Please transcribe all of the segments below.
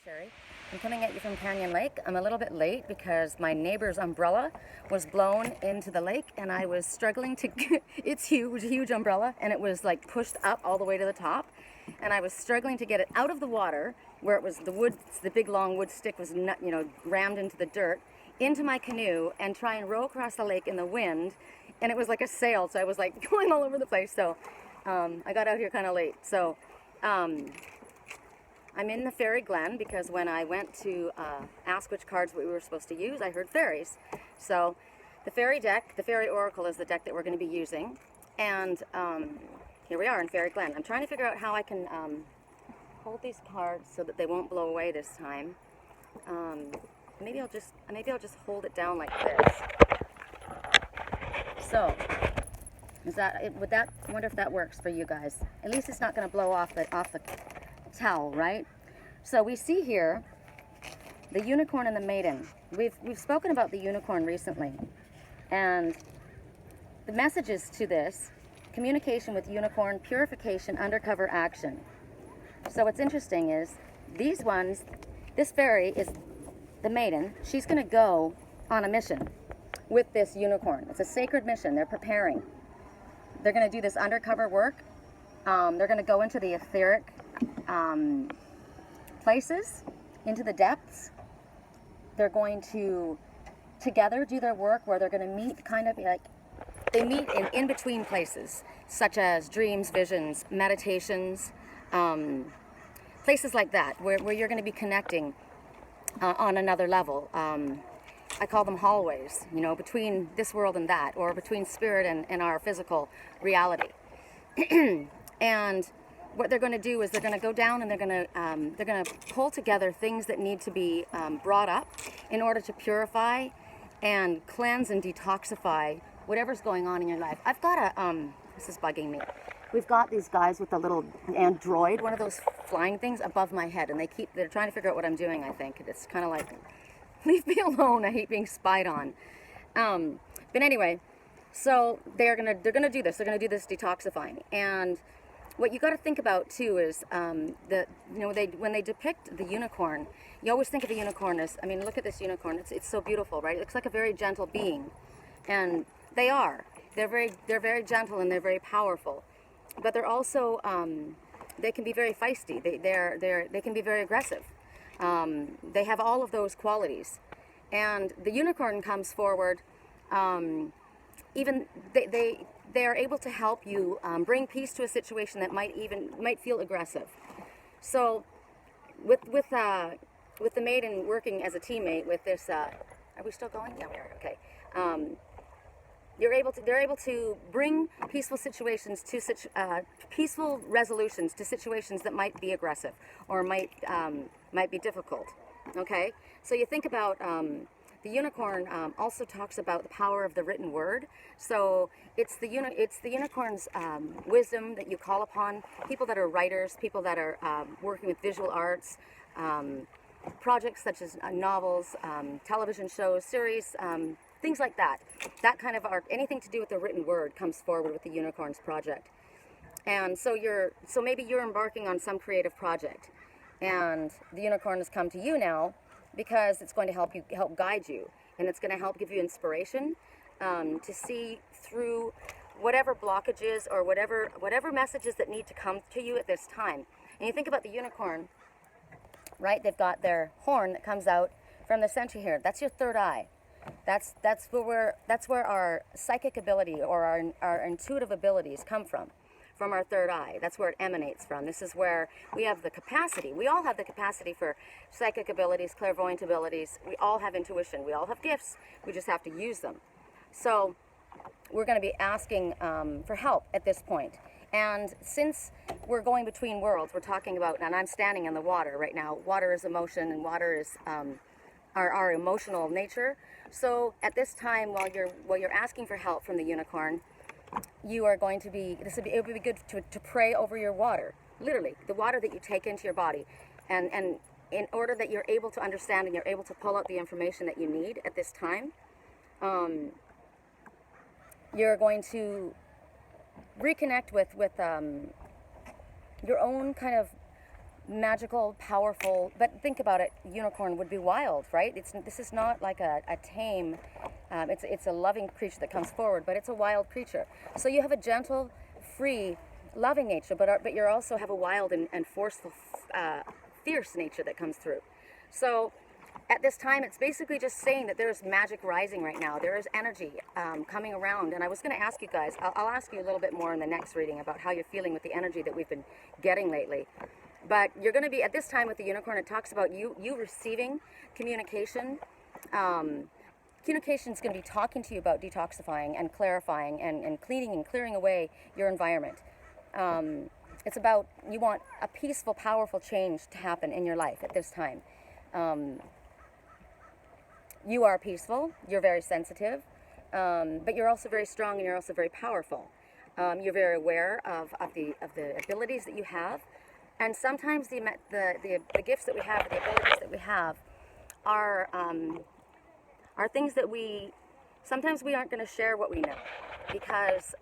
Faery. I'm coming at you from Canyon Lake. I'm a little bit late because my neighbor's umbrella was blown into the lake and I was struggling to get, it's huge, huge umbrella, and it was like pushed up all the way to the top, and I was struggling to get it out of the water where it was the wood, the big long wood stick was rammed into the dirt, into my canoe and try and row across the lake in the wind, and it was like a sail, so I was like going all over the place. So I got out here kind of late. So I'm in the Fairy Glen because when I went to ask which cards we were supposed to use, I heard fairies. So the fairy deck, the Fairy Oracle, is the deck that we're going to be using. And here we are in Fairy Glen. I'm trying to figure out how I can hold these cards so that they won't blow away this time. Maybe I'll just hold it down like this. So I wonder if that works for you guys. At least it's not going to blow off the towel, right? So we see here the unicorn and the maiden. We've spoken about the unicorn recently, and the messages to this: communication with unicorn, purification, undercover action. So what's interesting is these ones, this fairy is the maiden. She's going to go on a mission with this unicorn. It's a sacred mission. They're preparing. They're going to do this undercover work. They're going to go into the etheric places, into the depths. They're going to together do their work where they're going to meet kind of like, they meet in between places, such as dreams, visions, meditations, places like that, where you're going to be connecting on another level. I call them hallways, between this world and that, or between spirit and our physical reality. And what they're going to do is they're going to go down and they're going to pull together things that need to be brought up in order to purify and cleanse and detoxify whatever's going on in your life. I've got this is bugging me. We've got these guys with a little android, one of those flying things above my head, and they're trying to figure out what I'm doing, I think. It's kind of like, leave me alone, I hate being spied on. But anyway, so they're gonna do this. They're gonna do this detoxifying. And what you got to think about too is when they depict the unicorn, you always think of a unicorn as, look at this unicorn. It's so beautiful, right? It looks like a very gentle being, and they are. They're very gentle and they're very powerful, but they're also they can be very feisty. They can be very aggressive. They have all of those qualities, and the unicorn comes forward. Even they are able to help you bring peace to a situation that might feel aggressive. So with the maiden working as a teammate with this, are we still going? Yeah, we are. Okay. They're able to bring peaceful situations to peaceful resolutions to situations that might be aggressive or might be difficult. Okay, so you think about the unicorn also talks about the power of the written word. So it's the unicorn's wisdom that you call upon. People that are writers, people that are working with visual arts, projects such as novels, television shows, series. Things like that. That kind of art, anything to do with the written word, comes forward with the unicorn's project. And so maybe you're embarking on some creative project, and the unicorn has come to you now because it's going to help guide you, and it's going to help give you inspiration to see through whatever blockages or whatever messages that need to come to you at this time. And you think about the unicorn, right? They've got their horn that comes out from the center here. That's your third eye. That's where our psychic ability or our intuitive abilities come from our third eye. That's where it emanates from. This is where we have the capacity. We all have the capacity for psychic abilities, clairvoyant abilities. We all have intuition. We all have gifts. We just have to use them. So we're going to be asking for help at this point. And since we're going between worlds, we're talking about, and I'm standing in the water right now. Water is emotion, and water is our emotional nature. So at this time, while you're asking for help from the unicorn, you are going to be, it would be good to pray over your water, literally, the water that you take into your body, and in order that you're able to understand and you're able to pull out the information that you need at this time, you're going to reconnect with your own kind of magical, powerful, but think about it, unicorn would be wild, right? This is not like a tame, it's a loving creature that comes forward, but it's a wild creature. So you have a gentle, free, loving nature, but you also have a wild and forceful, fierce nature that comes through. So at this time, it's basically just saying that there's magic rising right now. There is energy coming around. And I was going to ask you guys, I'll ask you a little bit more in the next reading about how you're feeling with the energy that we've been getting lately. But you're going to be, at this time with the unicorn, it talks about you receiving communication. Communication is going to be talking to you about detoxifying and clarifying and cleaning and clearing away your environment. It's about, you want a peaceful, powerful change to happen in your life at this time. You are peaceful, you're very sensitive, but you're also very strong and you're also very powerful. You're very aware of the abilities that you have, and sometimes the gifts that we have, the abilities that we have, are things that sometimes we aren't going to share what we know, because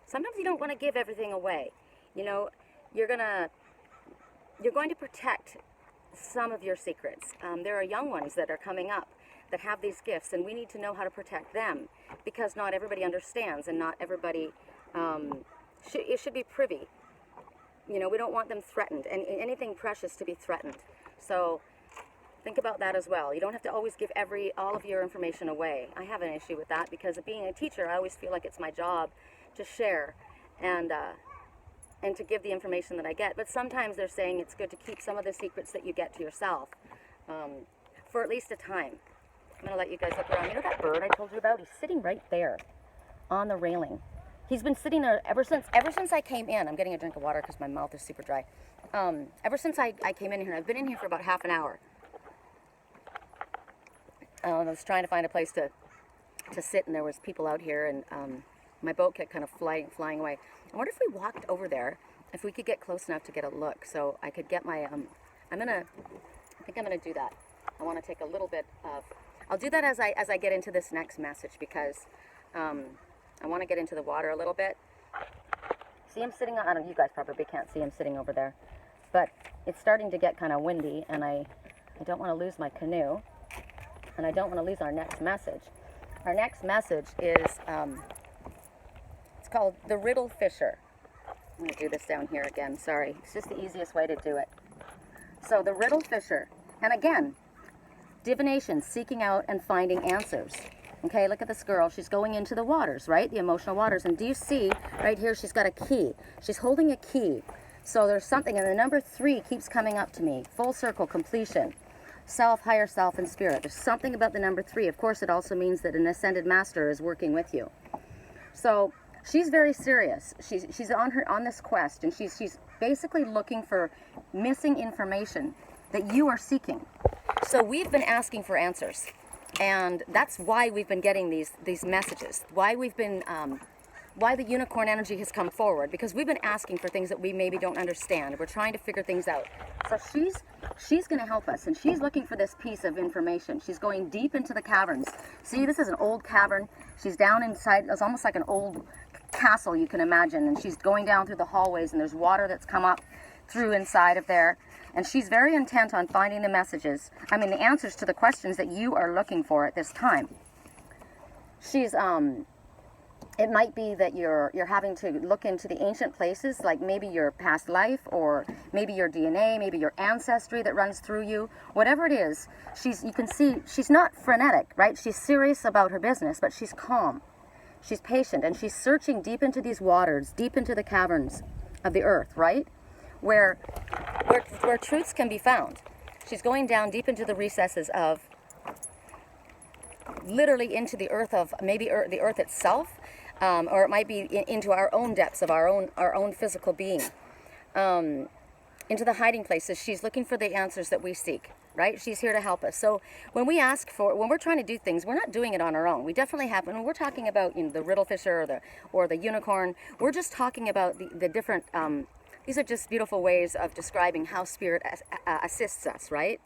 sometimes you don't want to give everything away. You know, you're going to protect some of your secrets. There are young ones that are coming up that have these gifts, and we need to know how to protect them, because not everybody understands, and not everybody it should be privy. You know, we don't want them threatened, and anything precious to be threatened. So think about that as well. You don't have to always give all of your information away. I have an issue with that, because of being a teacher, I always feel like it's my job to share and to give the information that I get. But sometimes they're saying it's good to keep some of the secrets that you get to yourself for at least a time. I'm going to let you guys look around. You know that bird I told you about? He's sitting right there on the railing. He's been sitting there ever since I came in. I'm getting a drink of water because my mouth is super dry. Ever since I came in here, I've been in here for about half an hour. I was trying to find a place to sit, and there was people out here, and my boat kept kind of flying away. I wonder if we walked over there, if we could get close enough to get a look, so I could get my, I think I'm gonna do that. I want to take a little bit of, I'll do that as I get into this next message, because I want to get into the water a little bit. See him sitting on, I don't, you guys probably can't see him sitting over there, but it's starting to get kind of windy, and I don't want to lose my canoe, and I don't want to lose our next message. Our next message is, it's called the Riddle Fisher. I'm going to do this down here again, sorry. It's just the easiest way to do it. So the Riddle Fisher, and again, divination, seeking out and finding answers. Okay, look at this girl. She's going into the waters, right? The emotional waters. And do you see right here, she's got a key. She's holding a key. So there's something, and the number 3 keeps coming up to me. Full circle, completion. Self, higher self, and spirit. There's something about the number 3. Of course, it also means that an ascended master is working with you. So she's very serious. She's on this quest, and she's basically looking for missing information that you are seeking. So we've been asking for answers, and that's why we've been getting these messages. Why we've been why the unicorn energy has come forward, because we've been asking for things that we maybe don't understand. We're trying to figure things out. So she's going to help us, and she's looking for this piece of information. She's going deep into the caverns. See, this is an old cavern. She's down inside. It's almost like an old castle, you can imagine, and she's going down through the hallways, and there's water that's come up through inside of there, and she's very intent on finding the messages, the answers to the questions that you are looking for at this time. She's it might be that you're having to look into the ancient places, like maybe your past life, or maybe your DNA, maybe your ancestry that runs through you. Whatever it is, you can see she's not frenetic, right? She's serious about her business, but she's calm. She's patient, and she's searching deep into these waters, deep into the caverns of the earth, right? Where truths can be found. She's going down deep into the recesses of, literally into the earth of, maybe the earth itself, or it might be into our own depths of our own physical being, into the hiding places. She's looking for the answers that we seek, right? She's here to help us. So when we're trying to do things, we're not doing it on our own. We definitely have, when we're talking about the riddle fisher or the unicorn, we're just talking about the different, these are just beautiful ways of describing how spirit assists us, right?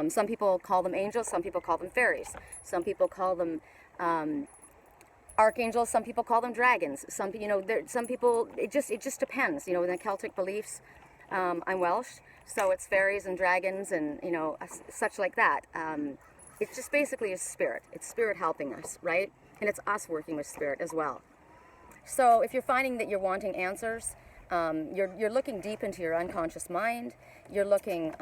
Some people call them angels, some people call them fairies, some people call them archangels, some people call them dragons. Some people, it just depends. In the Celtic beliefs, I'm Welsh. So it's fairies and dragons and, such like that. It's just basically a spirit. It's spirit helping us, right? And it's us working with spirit as well. So if you're finding that you're wanting answers, you're looking deep into your unconscious mind, you're looking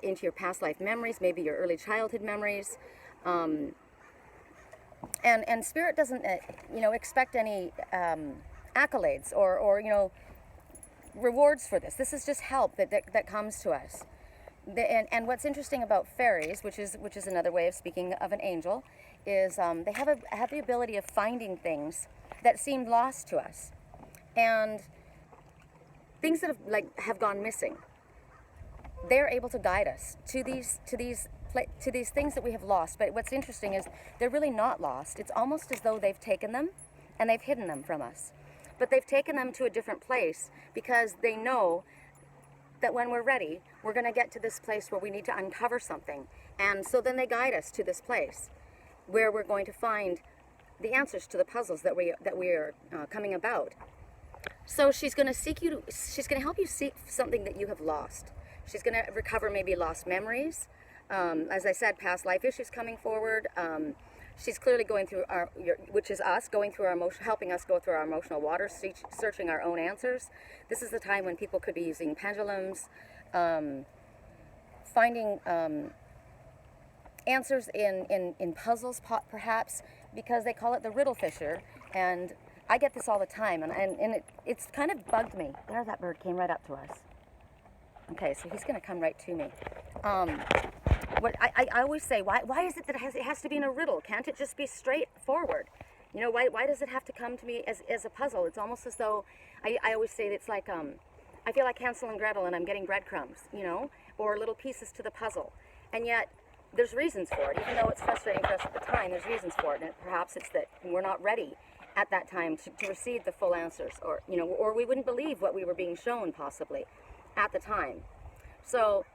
into your past life memories, maybe your early childhood memories, and spirit doesn't, expect any accolades or rewards for this. This is just help that comes to us. And what's interesting about fairies, which is another way of speaking of an angel, is they have the ability of finding things that seemed lost to us, and things that have gone missing. They're able to guide us to these things that we have lost. But what's interesting is they're really not lost. It's almost as though they've taken them and they've hidden them from us. But they've taken them to a different place because they know that when we're ready, we're going to get to this place where we need to uncover something. And so then they guide us to this place where we're going to find the answers to the puzzles that we are coming about. So she's going to help you seek something that you have lost. She's going to recover maybe lost memories. As I said, past life issues coming forward. She's clearly going through which is us, going through our helping us go through our emotional waters, searching our own answers. This is the time when people could be using pendulums, finding answers in puzzles, perhaps, because they call it the Riddle Fisher. And I get this all the time, and it's kind of bugged me. There, that bird came right up to us. Okay, so he's going to come right to me. What I always say, why is it that it has to be in a riddle? Can't it just be straightforward? Why does it have to come to me as a puzzle? It's almost as though, I always say it's like, I feel like Hansel and Gretel and I'm getting breadcrumbs, or little pieces to the puzzle. And yet, there's reasons for it. Even though it's frustrating for us at the time, there's reasons for it. And perhaps it's that we're not ready at that time to receive the full answers, or we wouldn't believe what we were being shown, possibly, at the time. So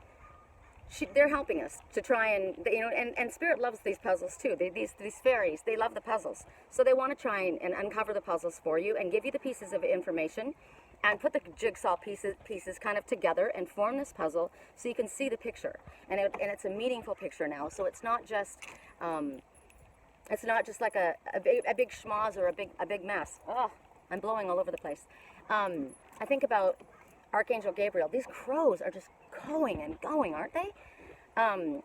they're helping us to try and Spirit loves these puzzles too. These fairies, they love the puzzles. So they want to try and uncover the puzzles for you and give you the pieces of information and put the jigsaw pieces kind of together and form this puzzle so you can see the picture. And it's a meaningful picture now. So it's not just like a big schmoz or a big mess. Oh, I'm blowing all over the place. I think about Archangel Gabriel. These crows are just going and going, aren't they?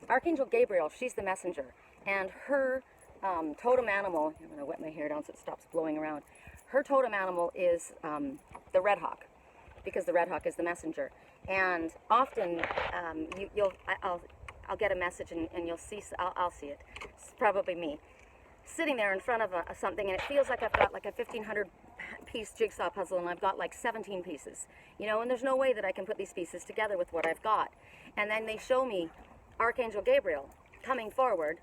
Archangel Gabriel, she's the messenger, and her totem animal, I'm going to wet my hair down so it stops blowing around. Her totem animal is the red hawk, because the red hawk is the messenger. And often I'll get a message and you'll see, I'll see it. It's probably me sitting there in front of something, and it feels like I've got like a 1,500 piece jigsaw puzzle and I've got like 17 pieces, and there's no way that I can put these pieces together with what I've got. And then they show me Archangel Gabriel coming forward,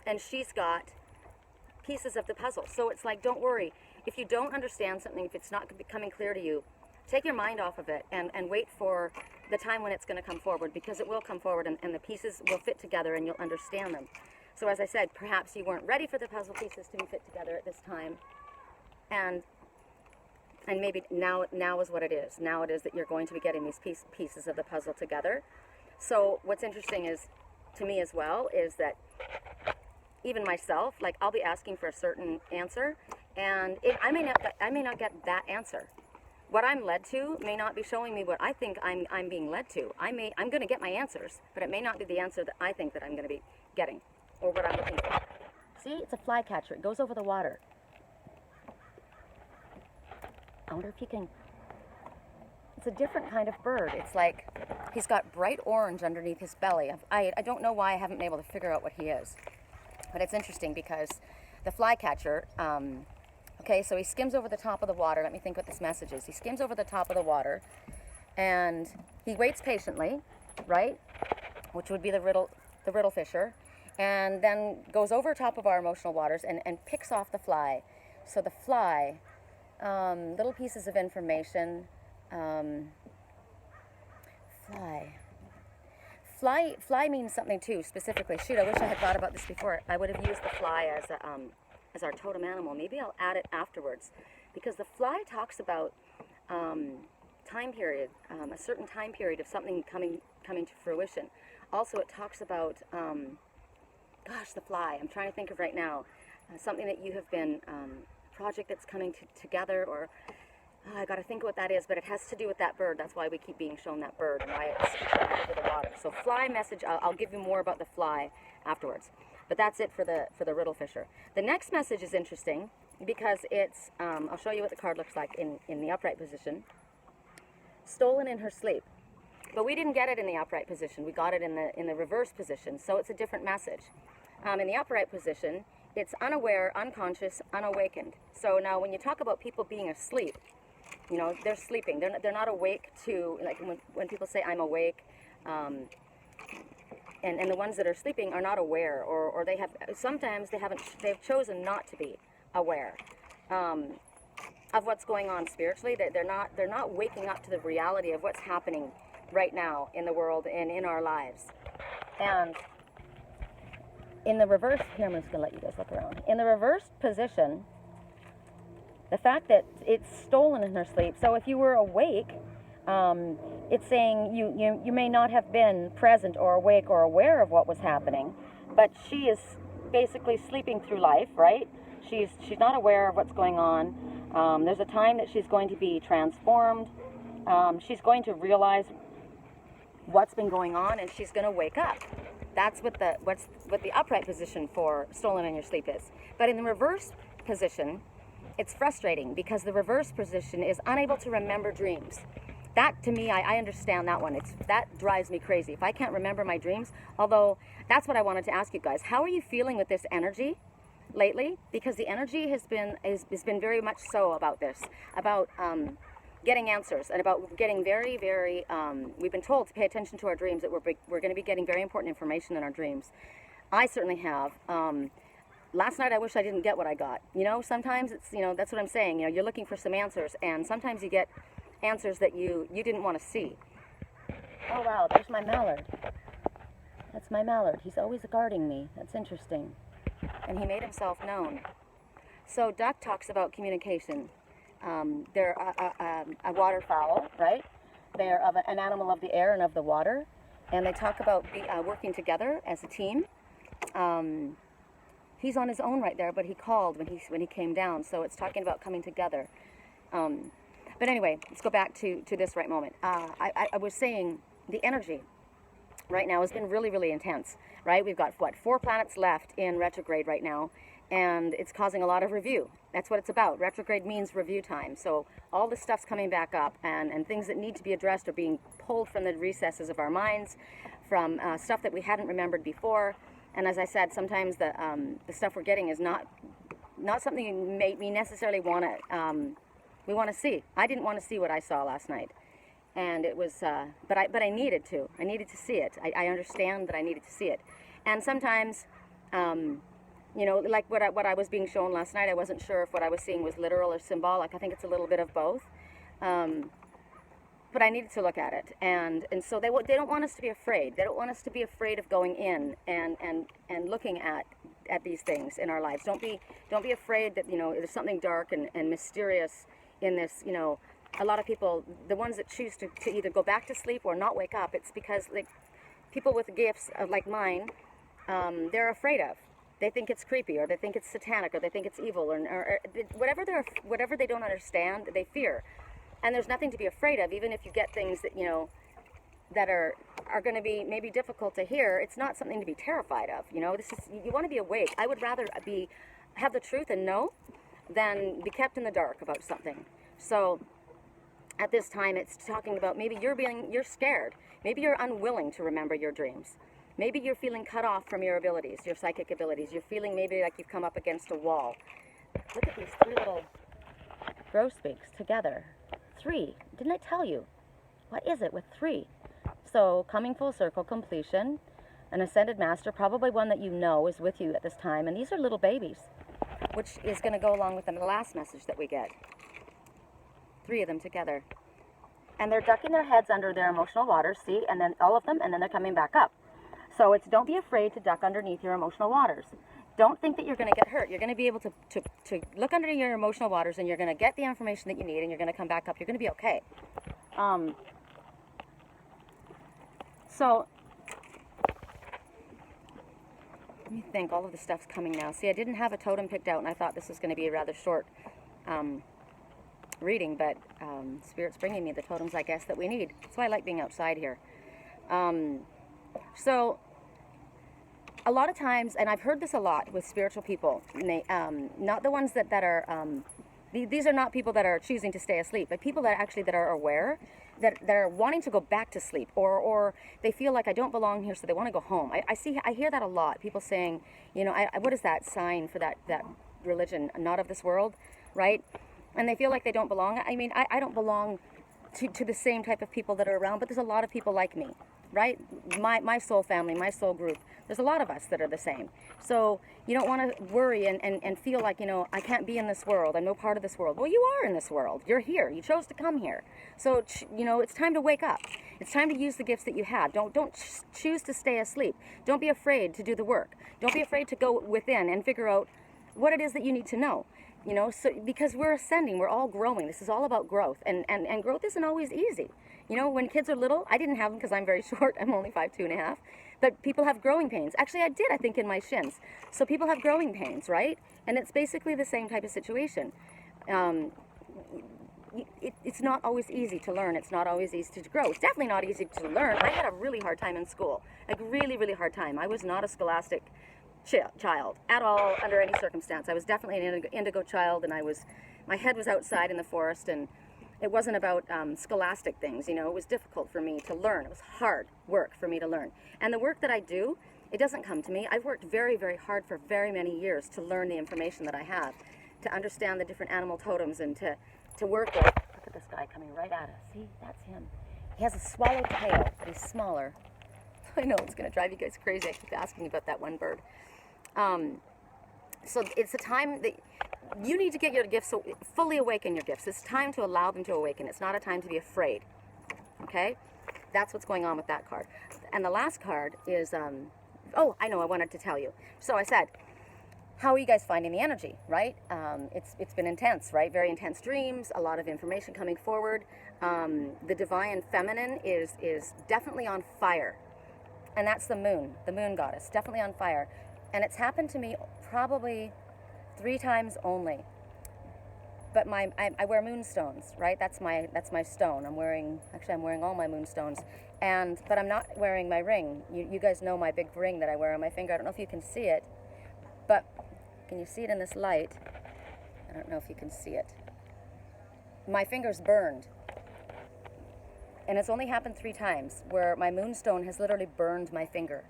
and she's got pieces of the puzzle. So it's like, don't worry. If you don't understand something, if it's not becoming clear to you, take your mind off of it and wait for the time when it's going to come forward, because it will come forward and the pieces will fit together and you'll understand them. So as I said, perhaps you weren't ready for the puzzle pieces to be fit together at this time, and maybe now is what it is. Now it is that you're going to be getting these pieces of the puzzle together. So what's interesting is, to me as well, is that even myself, like, I'll be asking for a certain answer, and I may not get that answer. What I'm led to may not be showing me what I think I'm being led to. I'm going to get my answers, but it may not be the answer that I think that I'm going to be getting, or what I'm looking for. See, it's a flycatcher. It goes over the water. I wonder if you can... It's a different kind of bird. It's like he's got bright orange underneath his belly. I don't know why I haven't been able to figure out what he is. But it's interesting because the flycatcher, okay, so he skims over the top of the water. Let me think what this message is. He skims over the top of the water, and he waits patiently, right? Which would be the riddle fisher, and then goes over top of our emotional waters and picks off the fly. So the fly, little pieces of information. Fly means something too, specifically. Shoot, I wish I had thought about this before. I would have used the fly as our totem animal. Maybe I'll add it afterwards, because the fly talks about time period, a certain time period of something coming coming to fruition. Also, it talks about, gosh, the fly. I'm trying to think of right now. Something that you have been, a project that's coming together, or I got to think what that is, but it has to do with that bird. That's why we keep being shown that bird and why it's over the water. So fly message, I'll give you more about the fly afterwards. But that's it for the riddle fisher. The next message is interesting because it's, I'll show you what the card looks like in the upright position. Stolen in her sleep. But we didn't get it in the upright position. We got it in the reverse position. So it's a different message. In the upright position, it's unaware, unconscious, unawakened. So now when you talk about people being asleep, you know, they're sleeping. They're not awake to, like when people say I'm awake, and the ones that are sleeping are not aware, or they have, sometimes they've chosen not to be aware of what's going on spiritually. They're not waking up to the reality of what's happening right now in the world and in our lives. And in the reverse, here I'm just going to let you guys look around. In the reversed position, the fact that it's stolen in her sleep, so if you were awake, it's saying you may not have been present or awake or aware of what was happening, but she is basically sleeping through life, right? She's not aware of what's going on. There's a time that she's going to be transformed. She's going to realize what's been going on, and she's going to wake up. That's what the upright position for stolen in your sleep is. But in the reverse position, it's frustrating because the reverse position is unable to remember dreams. That, to me, I understand that one. That drives me crazy. If I can't remember my dreams, although that's what I wanted to ask you guys. How are you feeling with this energy lately? Because the energy has been very much so about this, about getting answers, and about getting very, very, we've been told to pay attention to our dreams, that we're going to be getting very important information in our dreams. I certainly have. Last night I wish I didn't get what I got. You know, sometimes it's, you know, that's what I'm saying. You know, you're looking for some answers, and sometimes you get answers that you didn't want to see. Oh wow, there's my mallard. That's my mallard. He's always guarding me. That's interesting. And he made himself known. So duck talks about communication. They're a waterfowl, right? They're an animal of the air and of the water, and they talk about working together as a team. He's on his own right there, but he called when he came down, so it's talking about coming together. But anyway, let's go back to this right moment. I was saying the energy right now has been really, really intense, right? We've got, 4 planets left in retrograde right now, and it's causing a lot of review. That's what it's about. Retrograde means review time. So all this stuff's coming back up, and things that need to be addressed are being pulled from the recesses of our minds, from stuff that we hadn't remembered before. And as I said, sometimes the stuff we're getting is not something we necessarily want to see. I didn't want to see what I saw last night, and it was, but I needed to. I needed to see it. I understand that I needed to see it, and sometimes, you know, like what I was being shown last night, I wasn't sure if what I was seeing was literal or symbolic. I think it's a little bit of both. But I needed to look at it, and so they don't want us to be afraid. They don't want us to be afraid of going in and looking at these things in our lives. Don't be afraid that, you know, there's something dark and mysterious in this. You know, a lot of people, the ones that choose to either go back to sleep or not wake up, it's because, like, people with gifts like mine, they're afraid of. They think it's creepy, or they think it's satanic, or they think it's evil, or whatever they don't understand, they fear. And there's nothing to be afraid of, even if you get things that, you know, that are going to be maybe difficult to hear. It's not something to be terrified of. You know, you want to be awake. I would rather have the truth and know than be kept in the dark about something. So at this time, it's talking about maybe you're scared. Maybe you're unwilling to remember your dreams. Maybe you're feeling cut off from your abilities, your psychic abilities. You're feeling maybe like you've come up against a wall. Look at these 3 little grosbeaks together. 3. Didn't I tell you? What is it with 3? So, coming full circle, completion, an ascended master, probably one that you know is with you at this time, and these are little babies, which is going to go along with the last message that we get. 3 of them together. And they're ducking their heads under their emotional waters, see? And then all of them, and then they're coming back up. So it's, don't be afraid to duck underneath your emotional waters. Don't think that you're going to get hurt. You're going to be able to look under your emotional waters, and you're going to get the information that you need, and you're going to come back up. You're going to be okay. So, let me think, all of the stuff's coming now. See, I didn't have a totem picked out, and I thought this was going to be a rather short reading, but Spirit's bringing me the totems, I guess, that we need. That's why I like being outside here. So, a lot of times, and I've heard this a lot with spiritual people, not the ones that are, these are not people that are choosing to stay asleep, but people that actually that are aware, that are wanting to go back to sleep, or they feel like I don't belong here, so they want to go home. I hear that a lot. People saying, you know, what is that sign for that religion? Not of this world, right? And they feel like they don't belong. I mean, I don't belong to the same type of people that are around, but there's a lot of people like me, right? My soul family, my soul group. There's a lot of us that are the same. So you don't want to worry and feel like, you know, I can't be in this world. I'm no part of this world. Well, you are in this world. You're here. You chose to come here. So, you know, it's time to wake up. It's time to use the gifts that you have. Don't choose to stay asleep. Don't be afraid to do the work. Don't be afraid to go within and figure out what it is that you need to know. You know, so because we're ascending, we're all growing. This is all about growth, and growth isn't always easy. You know, when kids are little, I didn't have them because I'm very short. I'm only 5'2½", but people have growing pains. Actually, I did, I think, in my shins. So people have growing pains, right? And it's basically the same type of situation. It's not always easy to learn. It's not always easy to grow. It's definitely not easy to learn. I had a really hard time in school, like really, really hard time. I was not a scholastic child at all under any circumstance. I was definitely an indigo child, and my head was outside in the forest, and it wasn't about scholastic things. You know, it was difficult for me to learn. It was hard work for me to learn. And the work that I do, it doesn't come to me. I've worked very, very hard for very many years to learn the information that I have, to understand the different animal totems, and to work with. Look at this guy coming right at us. See, that's him. He has a swallow tail, but he's smaller. I know it's going to drive you guys crazy. I keep asking about that one bird. So it's a time that you need to get your gifts, so fully awaken your gifts. It's time to allow them to awaken. It's not a time to be afraid. Okay? That's what's going on with that card. And the last card is, oh, I know, I wanted to tell you. So I said, how are you guys finding the energy, right? It's been intense, right? Very intense dreams, a lot of information coming forward. The divine feminine is definitely on fire. And that's the moon goddess, definitely on fire. And it's happened to me probably 3 times only. But I wear moonstones, right? That's my stone. I'm wearing all my moonstones. But I'm not wearing my ring. You guys know my big ring that I wear on my finger. I don't know if you can see it, but can you see it in this light? I don't know if you can see it. My finger's burned. And it's only happened 3 times where my moonstone has literally burned my finger.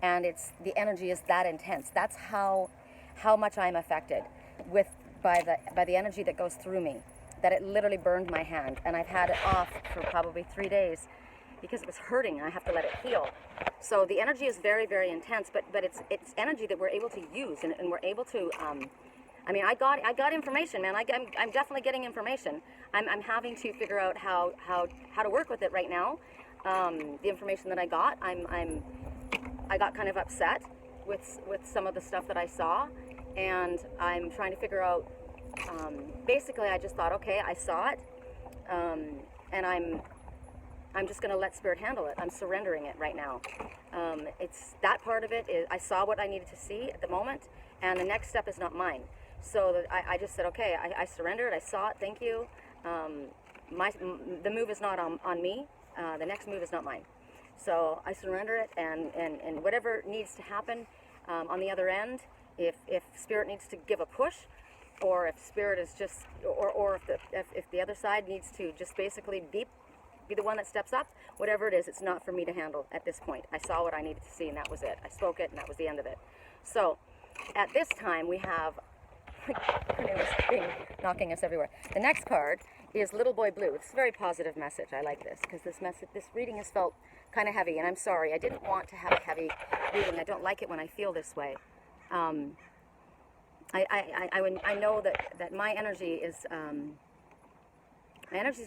And the energy is that intense. That's how much I'm affected by the energy that goes through me, that it literally burned my hand. And I've had it off for probably 3 days because it was hurting, and I have to let it heal. So the energy is very, very intense, but it's energy that we're able to use, and we're able to. I mean, I got information, man. I'm definitely getting information. I'm having to figure out how to work with it right now. The information that I got, I got kind of upset with some of the stuff that I saw, and I'm trying to figure out. Basically, I just thought, okay, I saw it, and I'm just going to let Spirit handle it. I'm surrendering it right now. It's that part of it is I saw what I needed to see at the moment, and the next step is not mine. So I just said, okay, I surrendered. I saw it. Thank you. The move is not on me. The next move is not mine. So I surrender it, and whatever needs to happen on the other end, if Spirit needs to give a push, or if Spirit is just, or if the other side needs to just basically be the one that steps up, whatever it is, it's not for me to handle at this point. I saw what I needed to see, and that was it. I spoke it, and that was the end of it. So at this time, we have knocking us everywhere. The next card is Little Boy Blue. It's a very positive message. I like this because this reading has felt kind of heavy, and I'm sorry. I didn't want to have a heavy reading. I don't like it when I feel this way. I know that my energy is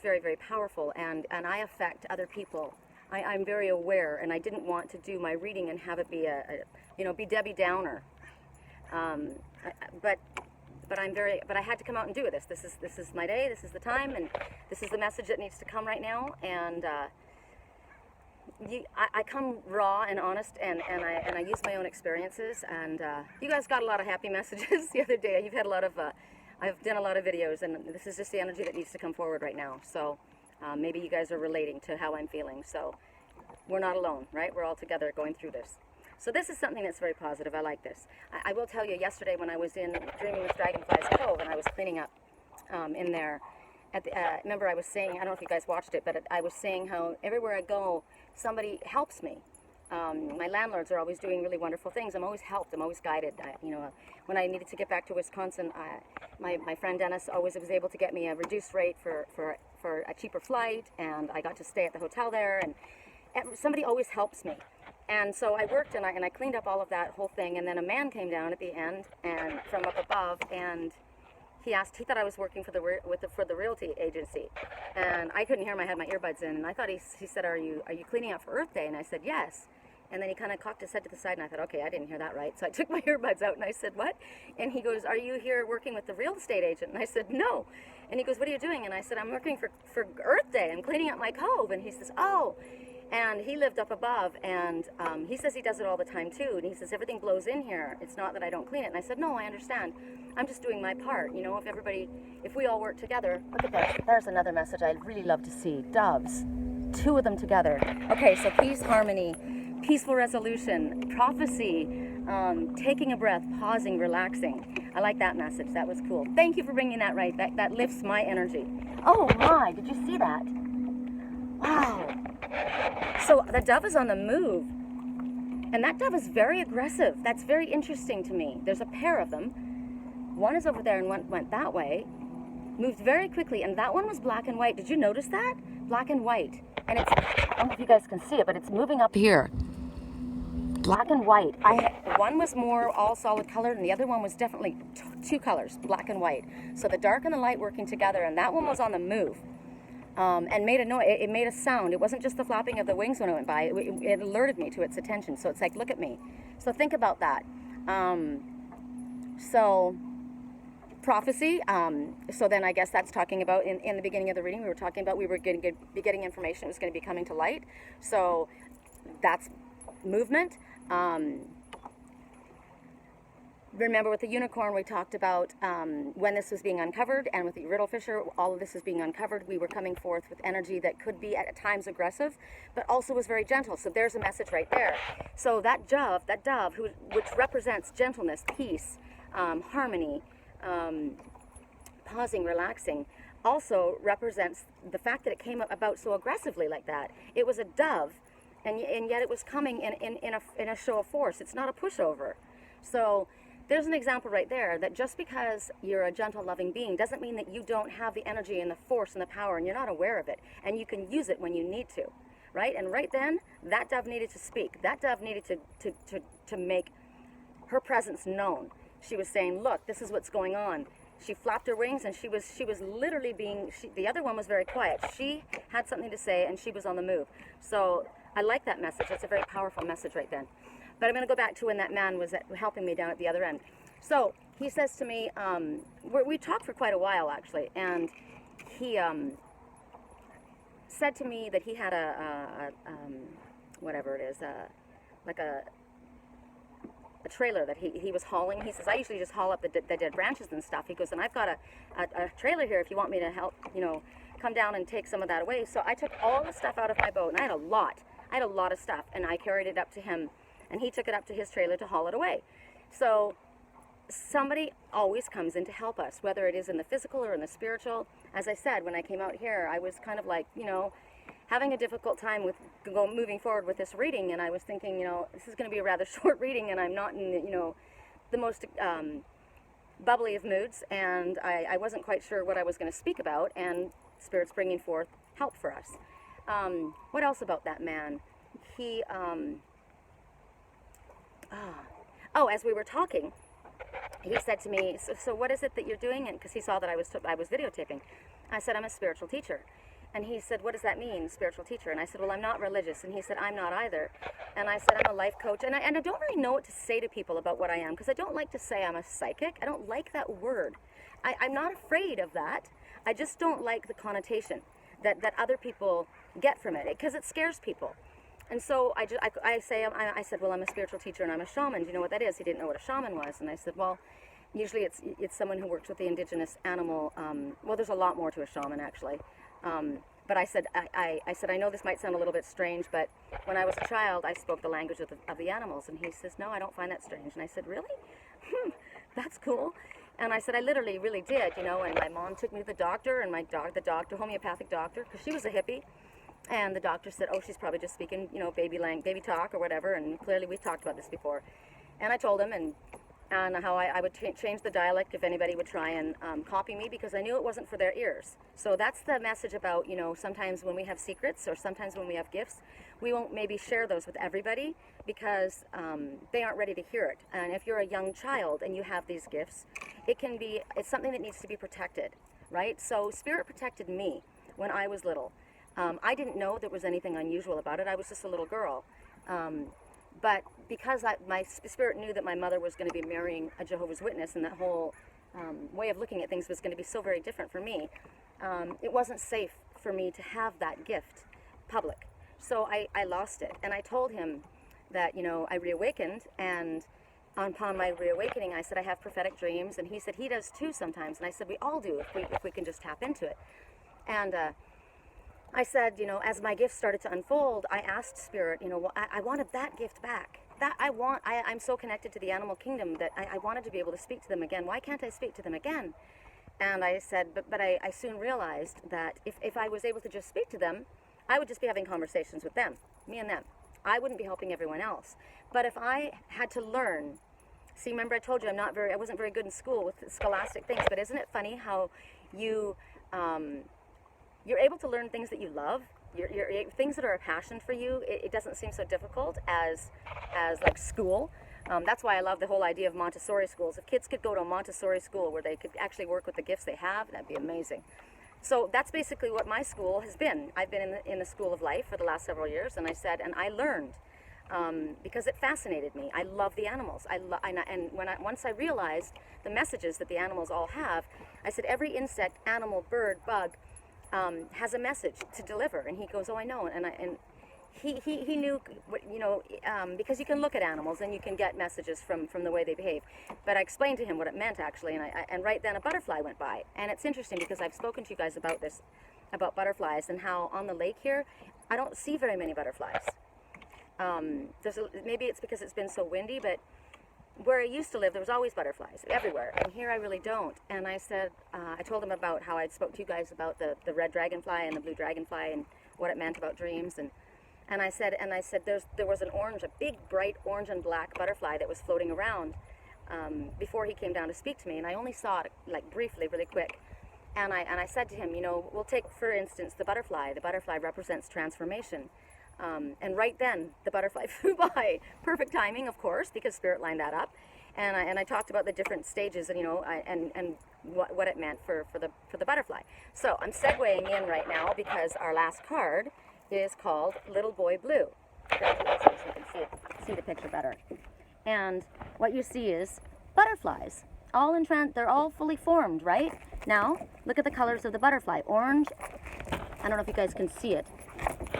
very, very powerful, and I affect other people. I'm very aware, and I didn't want to do my reading and have it be be Debbie Downer. But I had to come out and do this. This is my day. This is the time, and this is the message that needs to come right now. And I come raw and honest, and I use my own experiences. And you guys got a lot of happy messages the other day. You've had a lot of, I've done a lot of videos, and this is just the energy that needs to come forward right now. So maybe you guys are relating to how I'm feeling. So we're not alone, right? We're all together going through this. So this is something that's very positive. I like this. I will tell you, yesterday when I was in Dreaming with Dragonflies Cove and I was cleaning up in there, remember I was saying, I don't know if you guys watched it, but I was saying how everywhere I go, somebody helps me. My landlords are always doing really wonderful things. I'm always helped. I'm always guided. When I needed to get back to Wisconsin, my friend Dennis always was able to get me a reduced rate for a cheaper flight, and I got to stay at the hotel there, and somebody always helps me. And so I worked and I cleaned up all of that whole thing, and then a man came down at the end and from up above, and he thought I was working for the realty agency, and I couldn't hear him. I had my earbuds in, and I thought he said, "Are you cleaning up for Earth Day?" And I said, "Yes." And then he kind of cocked his head to the side, and I thought, okay, I didn't hear that right. So I took my earbuds out and I said, "What?" And he goes, "Are you here working with the real estate agent?" And I said, "No." And he goes, "What are you doing?" And I said, "I'm working for Earth Day. I'm cleaning up my cove." And he says, "Oh." And he lived up above, and he says he does it all the time too. And he says, "Everything blows in here. It's not that I don't clean it." And I said, "No, I understand. I'm just doing my part. If we all work together." Look at that. There's another message I'd really love to see. Doves. 2 of them together. Okay, so peace, harmony, peaceful resolution, prophecy, taking a breath, pausing, relaxing. I like that message. That was cool. Thank you for bringing that right. That lifts my energy. Oh my, did you see that? Wow. So the dove is on the move, and that dove is very aggressive. That's very interesting to me. There's a pair of them. One is over there and one went that way, moved very quickly, and that one was black and white. Did you notice that? Black and white. And I don't know if you guys can see it, but it's moving up here. Black and white. One was more all solid colored, and the other one was definitely 2 colors, black and white. So the dark and the light working together, and that one was on the move. And made a noise. It made a sound. It wasn't just the flapping of the wings when it went by. It alerted me to its attention. So it's like, look at me. So think about that. So prophecy. So then I guess that's talking about in the beginning of the reading, we were talking about we were going to be getting information. It was going to be coming to light. So that's movement. Remember with the unicorn, we talked about when this was being uncovered, and with the Riddle Fisher, all of this was being uncovered. We were coming forth with energy that could be at times aggressive, but also was very gentle. So there's a message right there. So that dove, which represents gentleness, peace, harmony, pausing, relaxing, also represents the fact that it came about so aggressively like that. It was a dove, and yet it was coming in a show of force. It's not a pushover. So there's an example right there that just because you're a gentle, loving being doesn't mean that you don't have the energy and the force and the power, and you're not aware of it, and you can use it when you need to, right? And right then, that dove needed to speak. That dove needed to make her presence known. She was saying, "Look, this is what's going on." She flapped her wings, and she was literally the other one was very quiet. She had something to say, and she was on the move. So I like that message. That's a very powerful message right then. But I'm going to go back to when that man was helping me down at the other end. So he says to me, we talked for quite a while actually, and he said to me that he had whatever it is, like a trailer that he was hauling. He says, "I usually just haul up the dead branches and stuff." He goes, "And I've got a trailer here if you want me to help, come down and take some of that away." So I took all the stuff out of my boat, and I had a lot of stuff, and I carried it up to him. And he took it up to his trailer to haul it away. So somebody always comes in to help us, whether it is in the physical or in the spiritual. As I said, when I came out here, I was kind of like, having a difficult time with moving forward with this reading. And I was thinking, this is going to be a rather short reading, and I'm not in, the most bubbly of moods. And I wasn't quite sure what I was going to speak about. And Spirit's bringing forth help for us. What else about that man? He... as we were talking, he said to me, so what is it that you're doing? And because he saw that I was videotaping. I said, "I'm a spiritual teacher." And he said, "What does that mean, spiritual teacher?" And I said, "Well, I'm not religious." And he said, "I'm not either." And I said, "I'm a life coach." And I don't really know what to say to people about what I am, because I don't like to say I'm a psychic. I don't like that word. I'm not afraid of that. I just don't like the connotation that other people get from it, because it scares people. And so I said, well, I'm a spiritual teacher and I'm a shaman. Do you know what that is? He didn't know what a shaman was. And I said, well, usually it's someone who works with the indigenous animal. Well, there's a lot more to a shaman, actually. But I said, I know this might sound a little bit strange, but when I was a child, I spoke the language of the animals. And he says, no, I don't find that strange. And I said, really? That's cool. And I said, I literally really did, you know. And my mom took me to the doctor, and the doctor, homeopathic doctor, because she was a hippie. And the doctor said, oh, she's probably just speaking, you know, baby talk or whatever. And clearly we've talked about this before. And I told him and how I would change the dialect if anybody would try and copy me, because I knew it wasn't for their ears. So that's the message about, you know, sometimes when we have secrets or sometimes when we have gifts, we won't maybe share those with everybody because they aren't ready to hear it. And if you're a young child and you have these gifts, it's something that needs to be protected, right? So Spirit protected me when I was little. I didn't know there was anything unusual about it. I was just a little girl. But because my Spirit knew that my mother was going to be marrying a Jehovah's Witness, and that whole way of looking at things was going to be so very different for me, it wasn't safe for me to have that gift public. So I lost it. And I told him that, you know, I reawakened, and upon my reawakening, I said, I have prophetic dreams. And he said, he does too sometimes. And I said, we all do if we can just tap into it. And I said, you know, as my gifts started to unfold, I asked Spirit, you know, well, I wanted that gift back. I'm so connected to the animal kingdom that I wanted to be able to speak to them again. Why can't I speak to them again? And I said, but I soon realized that if I was able to just speak to them, I would just be having conversations with them, me and them. I wouldn't be helping everyone else. But if I had to learn, see, remember I told you I wasn't very good in school with scholastic things, but isn't it funny how you're able to learn things that you love, things that are a passion for you. It doesn't seem so difficult as like school. That's why I love the whole idea of Montessori schools. If kids could go to a Montessori school where they could actually work with the gifts they have, that'd be amazing. So that's basically what my school has been. I've been in the school of life for the last several years, and I learned because it fascinated me. I love the animals. Once I realized the messages that the animals all have, I said every insect, animal, bird, bug has a message to deliver. And he goes, oh, I know. And he knew, you know, because you can look at animals and you can get messages from the way they behave. But I explained to him what it meant, actually, and right then a butterfly went by. And it's interesting because I've spoken to you guys about this, about butterflies, and how on the lake here, I don't see very many butterflies. Maybe it's because it's been so windy, but where I used to live, there was always butterflies everywhere, and here I really don't. And I said, I told him about how I spoke to you guys about the red dragonfly and the blue dragonfly and what it meant about dreams, and I said there was a big bright orange and black butterfly that was floating around before he came down to speak to me, and I only saw it like briefly, really quick. And I said to him, you know, we'll take for instance the butterfly. The butterfly represents transformation. And right then, the butterfly flew by. Perfect timing, of course, because Spirit lined that up. And I talked about the different stages, and you know, and what it meant for the butterfly. So I'm segueing in right now because our last card is called Little Boy Blue. Grab it so you can see the picture better. And what you see is butterflies, they're all fully formed, right? Now look at the colors of the butterfly. Orange. I don't know if you guys can see it.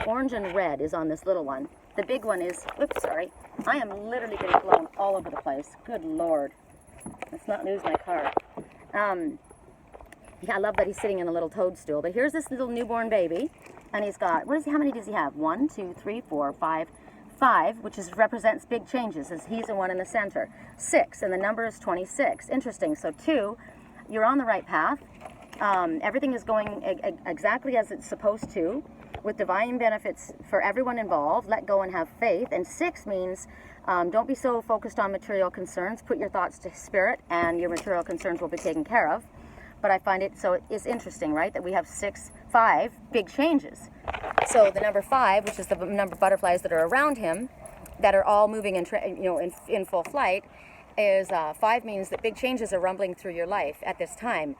Orange and red is on this little one. The big one is, oops, sorry. I am literally getting blown all over the place. Good Lord. Let's not lose my card. Yeah, I love that he's sitting in a little toadstool. But here's this little newborn baby. And he's got, how many does he have? 1, 2, 3, 4, 5, 5, which represents big changes, as he's the one in the center. 6, and the number is 26. Interesting. So 2, you're on the right path. Everything is going exactly as it's supposed to, with divine benefits for everyone involved. Let go and have faith. And 6 means don't be so focused on material concerns. Put your thoughts to Spirit, and your material concerns will be taken care of. But I find it's interesting, right, that we have 5 big changes. So the number 5, which is the number of butterflies that are around him, that are all moving in full flight, is 5 means that big changes are rumbling through your life at this time.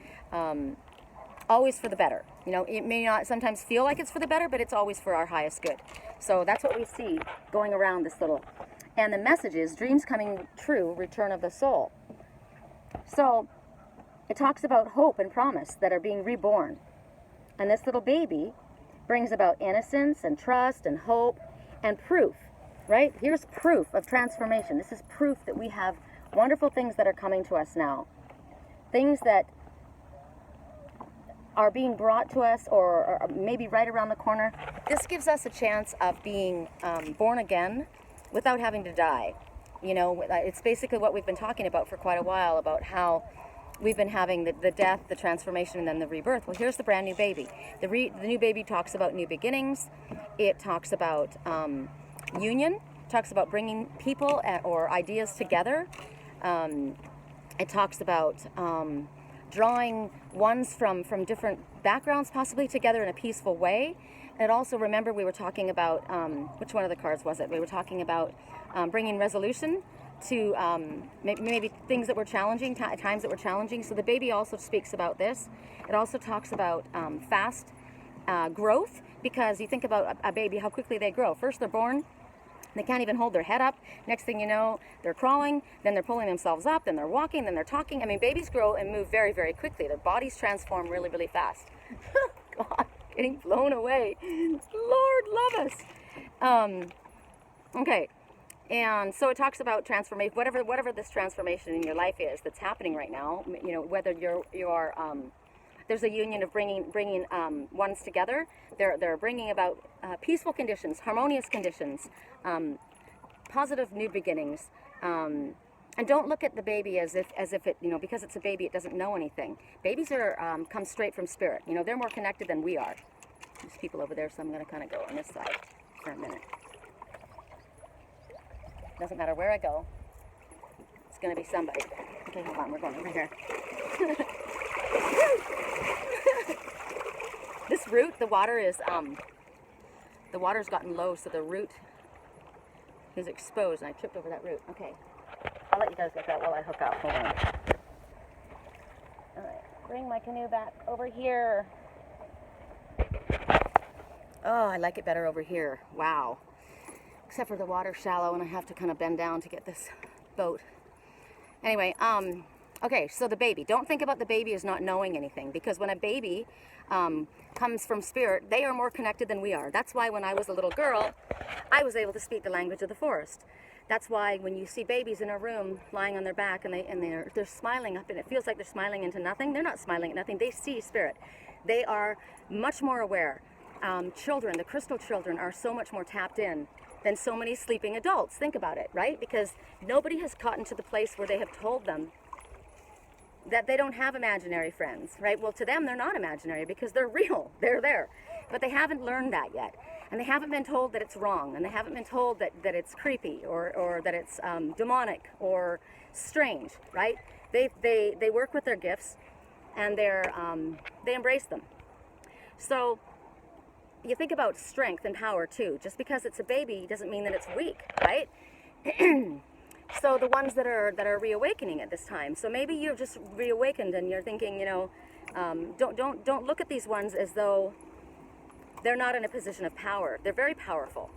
Always for the better. You know, it may not sometimes feel like it's for the better, but it's always for our highest good. So that's what we see going around this little. And the message is dreams coming true, return of the soul. So it talks about hope and promise that are being reborn. And this little baby brings about innocence and trust and hope and proof, right? Here's proof of transformation. This is proof that we have wonderful things that are coming to us now. Things that are being brought to us or maybe right around the corner. This gives us a chance of being born again without having to die. You know, it's basically what we've been talking about for quite a while, about how we've been having the death, the transformation, and then the rebirth. Well, here's the brand new baby. The new baby talks about new beginnings. It talks about union, talks about bringing people or ideas together. It talks about drawing ones from different backgrounds possibly together in a peaceful way. And also, remember, we were talking about, which one of the cards was it? We were talking about bringing resolution to maybe things that were challenging, times that were challenging. So the baby also speaks about this. It also talks about fast growth, because you think about a baby, how quickly they grow. First they're born, they can't even hold their head up. Next thing you know, they're crawling, then they're pulling themselves up, then they're walking, then they're talking. I mean, babies grow and move very, very quickly. Their bodies transform really, really fast. God, getting blown away. Lord love us. Okay, and so it talks about transformation, whatever this transformation in your life is that's happening right now. You know, whether you're there's a union of bringing ones together. They're bringing about peaceful conditions, harmonious conditions, positive new beginnings. And don't look at the baby as if it, you know, because it's a baby, it doesn't know anything. Babies are come straight from spirit. You know, they're more connected than we are. There's people over there, so I'm going to kind of go on this side for a minute. Doesn't matter where I go. It's going to be somebody. Okay, hold on. We're going over here. This root, the water's gotten low, so the root is exposed, and I tripped over that root. Okay, I'll let you guys get that while I hook up. Hold on. All right, bring my canoe back over here. Oh, I like it better over here. Wow. Except for the water's shallow, and I have to kind of bend down to get this boat. Anyway, okay, so the baby. Don't think about the baby as not knowing anything, because when a baby comes from spirit, they are more connected than we are. That's why when I was a little girl, I was able to speak the language of the forest. That's why when you see babies in a room lying on their back and they're smiling up, and it feels like they're smiling into nothing, they're not smiling at nothing. They see spirit. They are much more aware. Children, the crystal children, are so much more tapped in than so many sleeping adults. Think about it, right? Because nobody has gotten to the place where they have told them that they don't have imaginary friends, right? Well, to them, they're not imaginary because they're real. They're there. But they haven't learned that yet. And they haven't been told that it's wrong. And they haven't been told that it's creepy or that it's demonic or strange, right? They work with their gifts, and they embrace them. So you think about strength and power too. Just because it's a baby doesn't mean that it's weak, right? So the ones that are reawakening at this time. So maybe you're just reawakened and you're thinking, you know, don't look at these ones as though they're not in a position of power. They're very powerful.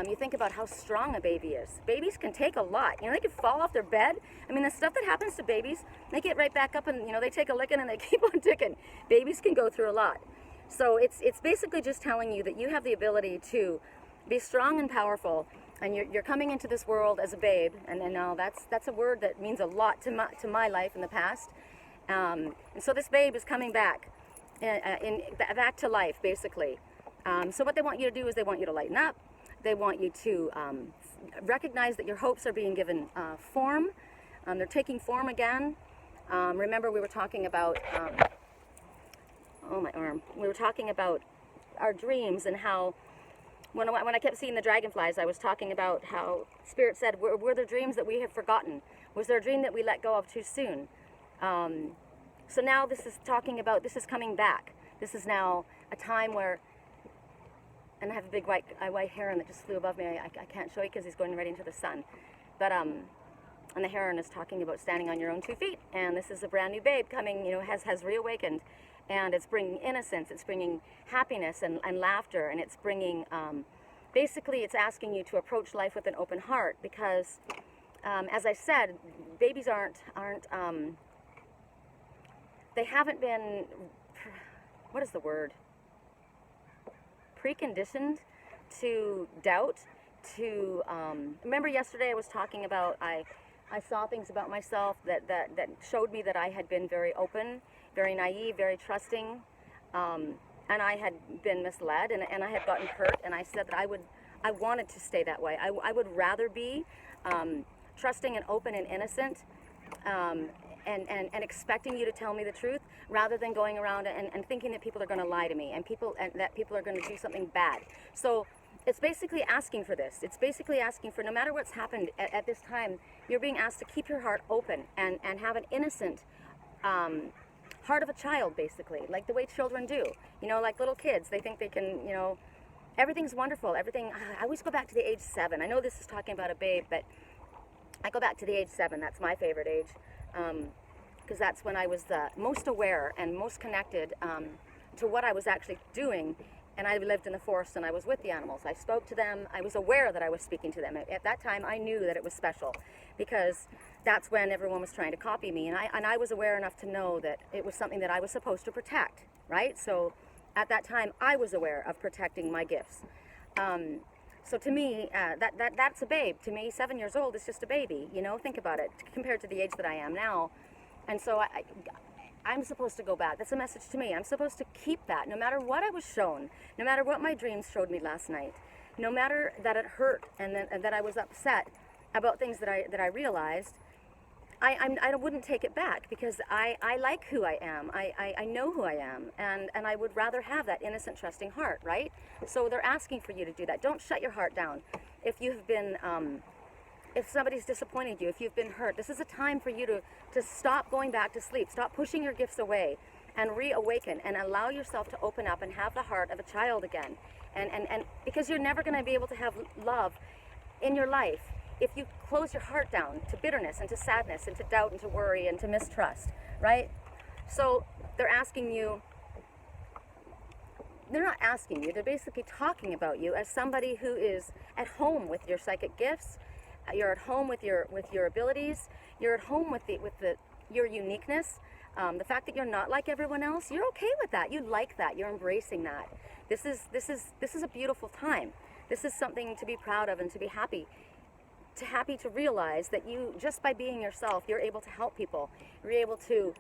You think about how strong a baby is. Babies can take a lot. You know, they can fall off their bed. I mean, the stuff that happens to babies, they get right back up and, you know, they take a licking and they keep on ticking. Babies can go through a lot. So it's basically just telling you that you have the ability to be strong and powerful, and you're coming into this world as a babe, and now that's a word that means a lot to my life in the past. And so this babe is coming back, back to life, basically. So what they want you to do is they want you to lighten up. They want you to recognize that your hopes are being given form. They're taking form again. Remember, we were talking about, oh, my arm. We were talking about our dreams and how, when I kept seeing the dragonflies, I was talking about how Spirit said, were there dreams that we have forgotten? Was there a dream that we let go of too soon? So now this is talking about, this is coming back. This is now a time where, and I have a big white heron that just flew above me. I can't show you because he's going right into the sun. But, and the heron is talking about standing on your own 2 feet. And this is a brand new babe coming, you know, has reawakened. And it's bringing innocence, it's bringing happiness and laughter, and it's bringing, basically it's asking you to approach life with an open heart, because, as I said, babies aren't they haven't been, what is the word? Preconditioned to doubt. to, remember yesterday I was talking about, I saw things about myself that showed me that I had been very open, very naive, very trusting, and I had been misled, and I had gotten hurt, and I said that I wanted to stay that way. I would rather be trusting and open and innocent, and expecting you to tell me the truth, rather than going around and thinking that people are going to lie to me, and that people are going to do something bad. So it's basically asking for this. It's basically asking for, no matter what's happened at this time, you're being asked to keep your heart open and have an innocent heart of a child, basically, like the way children do. You know, like little kids, they think they can, you know, everything's wonderful. Everything, I always go back to the age 7. I know this is talking about a babe, but I go back to the age 7. That's my favorite age, because that's when I was the most aware and most connected to what I was actually doing. And I lived in the forest, and I was with the animals. I spoke to them. I was aware that I was speaking to them. At that time, I knew that it was special, because that's when everyone was trying to copy me. And I was aware enough to know that it was something that I was supposed to protect, right? So at that time, I was aware of protecting my gifts. So to me, that's a babe. To me, 7 years old is just a baby. You know, think about it, compared to the age that I am now. And so I'm supposed to go back. That's a message to me. I'm supposed to keep that, no matter what I was shown, no matter what my dreams showed me last night, no matter that it hurt and that I was upset about things that I realized. I wouldn't take it back, because I like who I am. I know who I am, and I would rather have that innocent, trusting heart, right? So they're asking for you to do that. Don't shut your heart down. If you've been, if somebody's disappointed you, if you've been hurt, this is a time for you to stop going back to sleep. Stop pushing your gifts away and reawaken, and allow yourself to open up and have the heart of a child again. And because you're never going to be able to have love in your life if you close your heart down to bitterness and to sadness and to doubt and to worry and to mistrust, right? So they're asking you, they're not asking you, they're basically talking about you as somebody who is at home with your psychic gifts. You're at home with your abilities. You're at home with your uniqueness. The fact that you're not like everyone else, you're okay with that. You like that. You're embracing that. This is a beautiful time. This is something to be proud of and to be happy to realize that you, just by being yourself, you're able to help people. You're able to,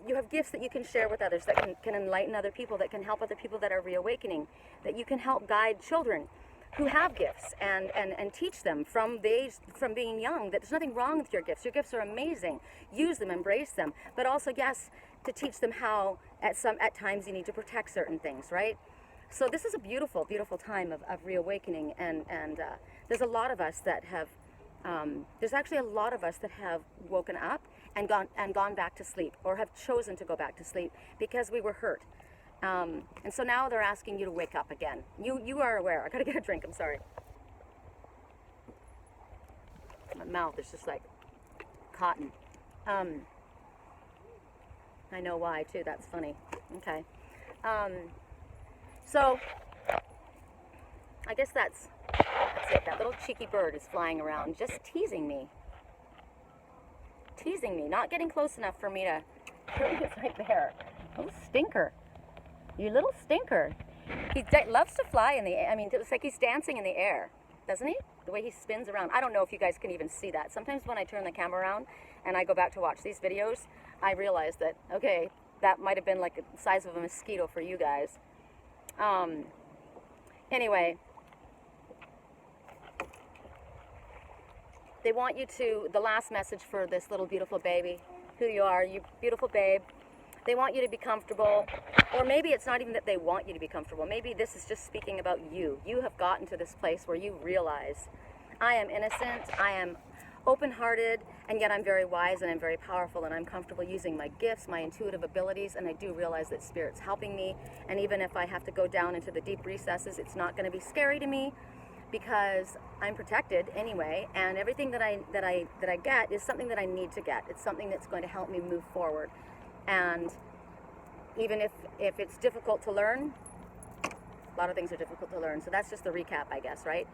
you have gifts that you can share with others, that can enlighten other people, that can help other people that are reawakening, that you can help guide children who have gifts and teach them from being young that there's nothing wrong with your gifts. Your gifts are amazing. Use them, embrace them, but also, yes, to teach them how at times you need to protect certain things, right? So this is a beautiful, beautiful time of reawakening, and there's a lot of us that have, there's actually a lot of us that have woken up and gone back to sleep, or have chosen to go back to sleep because we were hurt. And so now they're asking you to wake up again. You are aware. I gotta get a drink, I'm sorry. My mouth is just like cotton. I know why too, that's funny. Okay. So, I guess that's it. That little cheeky bird is flying around, just teasing me. Teasing me, not getting close enough for me to... It's right there. Little stinker. You little stinker. He loves to fly in the air. I mean, it's like he's dancing in the air, doesn't he? The way he spins around. I don't know if you guys can even see that. Sometimes when I turn the camera around and I go back to watch these videos, I realize that, okay, that might have been like the size of a mosquito for you guys. Anyway, they want you to, the last message for this little beautiful baby, who you are, you beautiful babe, they want you to be comfortable, or maybe it's not even that they want you to be comfortable, maybe this is just speaking about you. You have gotten to this place where you realize, I am innocent, I am open-hearted, and yet I'm very wise and I'm very powerful, and I'm comfortable using my gifts, my intuitive abilities, and I do realize that Spirit's helping me, and even if I have to go down into the deep recesses, it's not going to be scary to me, because I'm protected anyway, and everything that I get is something that I need to get. It's something that's going to help me move forward. And even if it's difficult to learn, a lot of things are difficult to learn. So that's just the recap, I guess, right?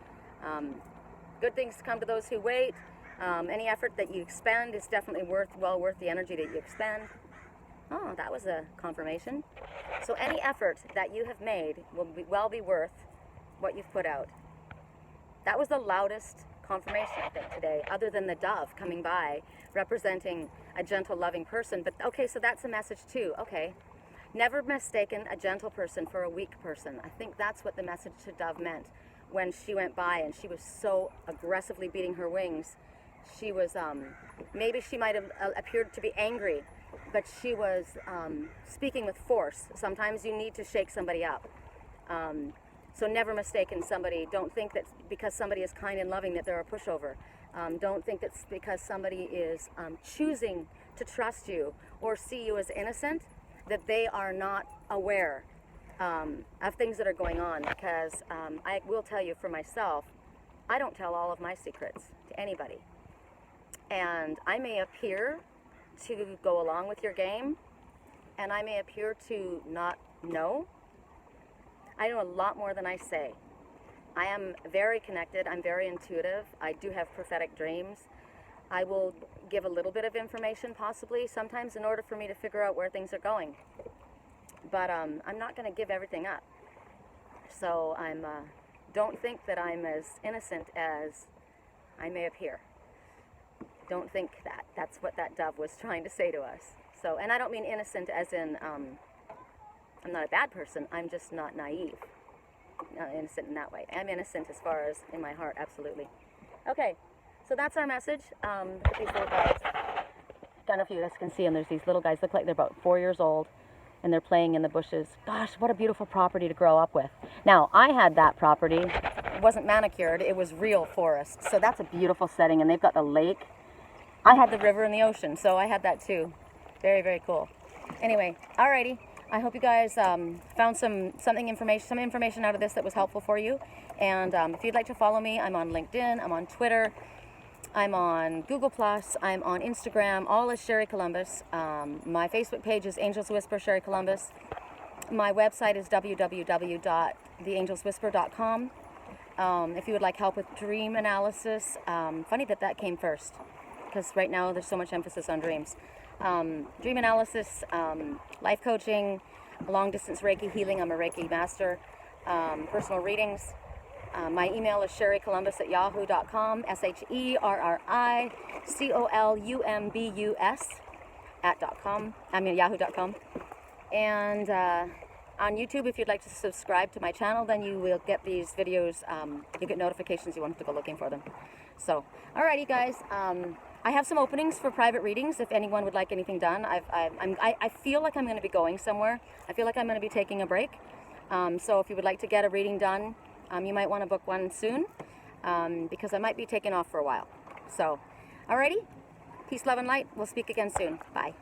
Good things come to those who wait. Any effort that you expend is definitely well worth the energy that you expend. Oh, that was a confirmation. So any effort that you have made will well be worth what you've put out. That was the loudest confirmation, I think, today, other than the dove coming by, representing a gentle, loving person. But okay, so that's a message too. Okay. Never mistaken a gentle person for a weak person. I think that's what the message to Dove meant when she went by and she was so aggressively beating her wings. She was, maybe she might have appeared to be angry, but she was speaking with force. Sometimes you need to shake somebody up. So never mistaken somebody. Don't think that because somebody is kind and loving that they're a pushover. Don't think that because somebody is choosing to trust you or see you as innocent, that they are not aware of things that are going on. Because I will tell you for myself, I don't tell all of my secrets to anybody. And I may appear to go along with your game, and I may appear to not know. I know a lot more than I say. I am very connected. I'm very intuitive. I do have prophetic dreams. I will give a little bit of information possibly sometimes in order for me to figure out where things are going. But I'm not going to give everything up. So don't think that I'm as innocent as I may appear. Don't think that. That's what that dove was trying to say to us. So, and I don't mean innocent as in I'm not a bad person. I'm just not naive. Not innocent in that way. I'm innocent as far as in my heart, absolutely. Okay, so that's our message. These little guys, I don't know if you guys can see them. There's these little guys, look like they're about 4 years old, and they're playing in the bushes. Gosh, what a beautiful property to grow up with. Now, I had that property. It wasn't manicured. It was real forest. So that's a beautiful setting, and they've got the lake. I had the river and the ocean, so I had that too. Very, very cool. Anyway, alrighty. I hope you guys found some information out of this that was helpful for you. And if you'd like to follow me, I'm on LinkedIn, I'm on Twitter, I'm on Google+, I'm on Instagram, all as Sherry Columbus. My Facebook page is Angels Whisper Sherry Columbus. My website is www.theangelswhisper.com. If you would like help with dream analysis, funny that came first, because right now there's so much emphasis on dreams. Dream analysis, life coaching, long-distance Reiki healing. I'm a Reiki master. Personal readings. My email is sherrycolumbus@yahoo.com. SherryColumbus@yahoo.com. yahoo.com. And on YouTube, if you'd like to subscribe to my channel, then you will get these videos. You get notifications. You won't have to go looking for them. So, alrighty, guys. I have some openings for private readings if anyone would like anything done. I feel like I'm going to be going somewhere. I feel like I'm going to be taking a break. So if you would like to get a reading done, you might want to book one soon because I might be taking off for a while. So, alrighty. Peace, love, and light. We'll speak again soon. Bye.